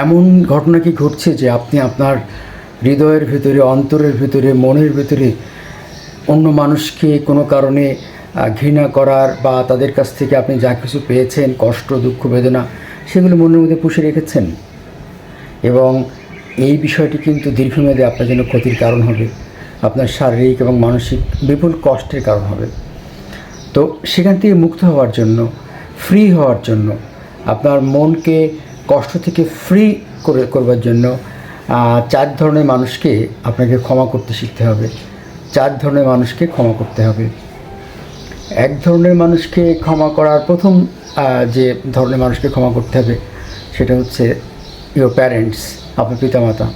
এমন ঘটনা কি ঘটছে যে আপনি আপনার হৃদয়ের ভিতরে, অন্তরের ভিতরে, মনের ভিতরে অন্য মানুষকে কোনো কারণে ঘৃণা করার বা তাদের কাছ থেকে আপনি যা কিছু পেয়েছেন, কষ্ট, দুঃখ, বেদনা, সেগুলো মনের মধ্যে পুষে রেখেছেন? এবং এই বিষয়টি কিন্তু দীর্ঘমেয়াদে আপনার জন্য ক্ষতির কারণ হবে, আপনার শারীরিক এবং মানসিক বিপুল কষ্টের কারণ হবে। তো সেখান থেকে মুক্ত হওয়ার জন্য, ফ্রি হওয়ার জন্য, আপনার মনকে কষ্ট থেকে ফ্রি করবার জন্য 4 ধরনের মানুষকে আপনাকে ক্ষমা করতে শিখতে হবে। 4 ধরনের মানুষকে ক্ষমা করতে হবে। এক ধরনের মানুষকে ক্ষমা করার প্রথম যে ধরনের মানুষকে ক্ষমা করতে হবে সেটা হচ্ছে ইয়োর প্যারেন্টস, আপনার পিতামাতা।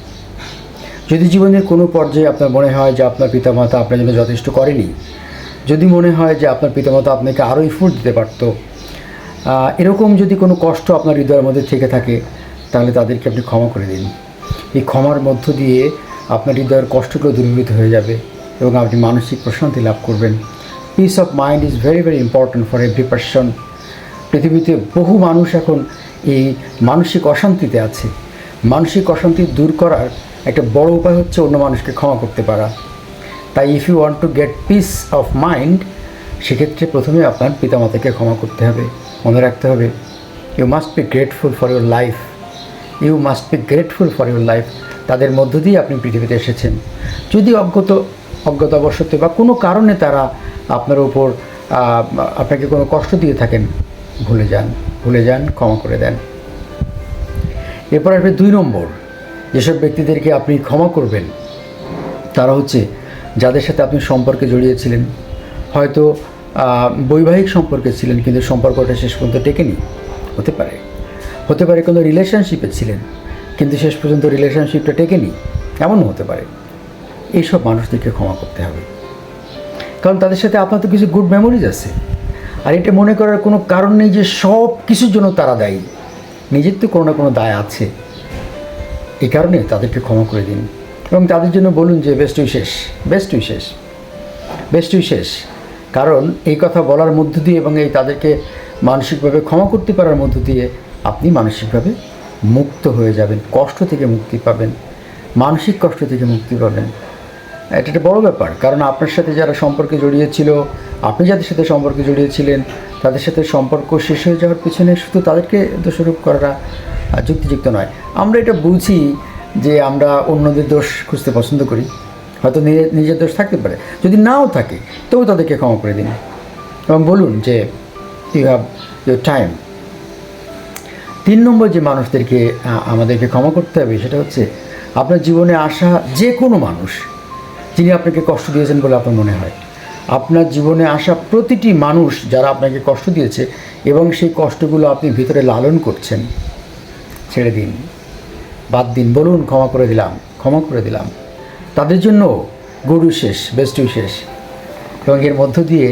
যদি জীবনের কোনো পর্যায়ে আপনার মনে হয় যে আপনার পিতামাতা আপনার জন্য যথেষ্ট করেনি, যদি মনে হয় যে আপনার পিতামাতা আপনাকে আরও এফোর্ট দিতে পারত, এরকম যদি কোনো কষ্ট আপনার হৃদয়ের মধ্যে থেকে থাকে, তাহলে তাদেরকে আপনি ক্ষমা করে দিন। এই ক্ষমার মধ্য দিয়ে আপনার হৃদয়ের কষ্টগুলো দূরীভূত হয়ে যাবে এবং আপনি মানসিক প্রশান্তি লাভ করবেন। Piece of mind is very very important for every person. পৃথিবীতে বহু মানুষ এখন এই মানসিক অশান্তিতে আছে। মানসিক অশান্তি দূর করার একটা বড় উপায় হচ্ছে অন্য মানুষকে ক্ষমা করতে পারা। তাই if you want to get peace of mind, সেক্ষেত্রে প্রথমে আপনার পিতামাতাকে ক্ষমা করতে হবে। মনে রাখতে হবে, you must be grateful for your life. You must be grateful for your life. তাদের মধ্য দিয়ে আপনি পৃথিবীতে এসেছেন। যদি অজ্ঞতাবশত বা কোনো কারণে তারা আপনার উপর আপনাকে কোনো কষ্ট দিয়ে থাকেন, ভুলে যান, ক্ষমা করে দেন। এরপর আসবে 2 নম্বর, যেসব ব্যক্তিদেরকে আপনি ক্ষমা করবেন তারা হচ্ছে যাদের সাথে আপনি সম্পর্কে জড়িয়েছিলেন। হয়তো বৈবাহিক সম্পর্কে ছিলেন কিন্তু সম্পর্কটা শেষ পর্যন্ত টেকেনি। হতে পারে কোনো রিলেশনশিপে ছিলেন কিন্তু শেষ পর্যন্ত রিলেশনশিপটা টেকেনি, এমনও হতে পারে। এইসব মানুষদেরকে ক্ষমা করতে হবে, কারণ তাদের সাথে আপনার তো কিছু গুড মেমোরিজ আছে। আর এটা মনে করার কোনো কারণ নেই যে সব কিছুর জন্য তারা দায়ী। নিজের তো কোনো না কোনো দায় আছে। এই কারণে তাদেরকে ক্ষমা করে দিন এবং তাদের জন্য বলুন যে বেস্ট উইশেস। কারণ এই কথা বলার মধ্য দিয়ে এবং তাদেরকে মানসিকভাবে ক্ষমা করতে পারার মধ্য দিয়ে আপনি মানসিকভাবে মুক্ত হয়ে যাবেন, কষ্ট থেকে মুক্তি পাবেন, মানসিক কষ্ট থেকে মুক্তি পাবেন। এটা একটা বড় ব্যাপার, কারণ আপনার সাথে যারা সম্পর্কে জড়িয়েছিল, আপনি যাদের সাথে সম্পর্কে জড়িয়েছিলেন, তাদের সাথে সম্পর্ক শেষ হয়ে যাওয়ার পিছনে শুধু তাদেরকে দোষারোপ করাটা যুক্তিযুক্ত নয়। আমরা এটা বুঝি যে আমরা অন্যদের দোষ খুঁজতে পছন্দ করি, হয়তো নিজের দোষ থাকতে পারে, যদি নাও থাকে তবু তাদেরকে ক্ষমা করে দিন এবং বলুন যে ইউ হ্যাভ ইউর টাইম। 3 নম্বর যে মানুষদেরকে আমাদেরকে ক্ষমা করতে হবে সেটা হচ্ছে আপনার জীবনে আসা যে কোনো মানুষ যিনি আপনাকে কষ্ট দিয়েছেন বলে আপনার মনে হয়। আপনার জীবনে আসা প্রতিটি মানুষ যারা আপনাকে কষ্ট দিয়েছে এবং সেই কষ্টগুলো আপনি ভিতরে লালন করছেন, ছেড়ে দিন, বাদ দিন, বলুন ক্ষমা করে দিলাম। তাদের জন্য গুড উইশেস, বেস্ট উইশেস। এবং এর মধ্য দিয়ে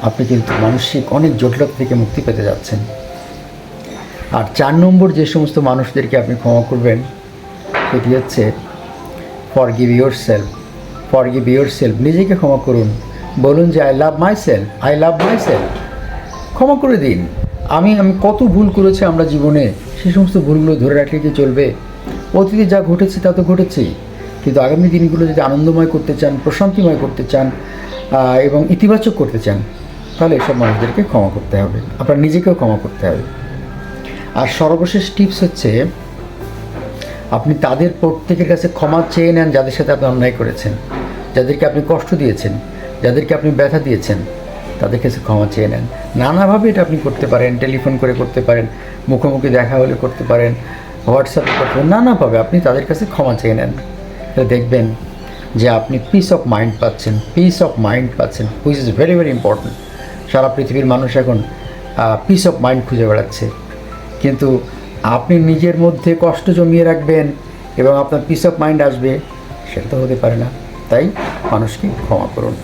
আপনি কিন্তু মানসিক অনেক জটিলতা থেকে মুক্তি পেতে যাচ্ছেন। আর 4 নম্বর যে সমস্ত মানুষদেরকে আপনি ক্ষমা করবেন সেটি হচ্ছে ফরগিভ ইয়োরসেলফ। নিজেকে ক্ষমা করুন, বলুন যে আই লাভ মাই সেলফ। ক্ষমা করে দিন। আমি কত ভুল করেছি আমরা জীবনে, সেই সমস্ত ভুলগুলো ধরে রাখলে কি চলবে? অতীতে যা ঘটেছে তা তো ঘটেছেই, কিন্তু আগামী দিনগুলো যদি আনন্দময় করতে চান, প্রশান্তিময় করতে চান এবং ইতিবাচক করতে চান, তাহলে এসব মানুষদেরকে ক্ষমা করতে হবে, আপনার নিজেকেও ক্ষমা করতে হবে। আর সর্বশেষ টিপস হচ্ছে আপনি তাদের প্রত্যেকের কাছে ক্ষমা চেয়ে নেন যাদের সাথে আপনি অন্যায় করেছেন, যাদেরকে আপনি কষ্ট দিয়েছেন, যাদেরকে আপনি ব্যথা দিয়েছেন, তাদের কাছে ক্ষমা চেয়ে নেন। নানাভাবে এটা আপনি করতে পারেন, টেলিফোন করে করতে পারেন, মুখোমুখি দেখা হলে করতে পারেন, হোয়াটসঅ্যাপে করতে পারেন, নানাভাবে আপনি তাদের কাছে ক্ষমা চেয়ে নেন। তাহলে দেখবেন যে আপনি পিস অফ মাইন্ড পাচ্ছেন, which is very very important. সারা পৃথিবীর মানুষ এখন পিস অফ মাইন্ড খুঁজে বেড়াচ্ছে, কিন্তু আপনি নিজের মধ্যে কষ্ট জমিয়ে রাখবেন এবং আপনার পিস অফ মাইন্ড আসবে, সেটা তো হতে পারে না। তাই মানুষকে ক্ষমা করুন।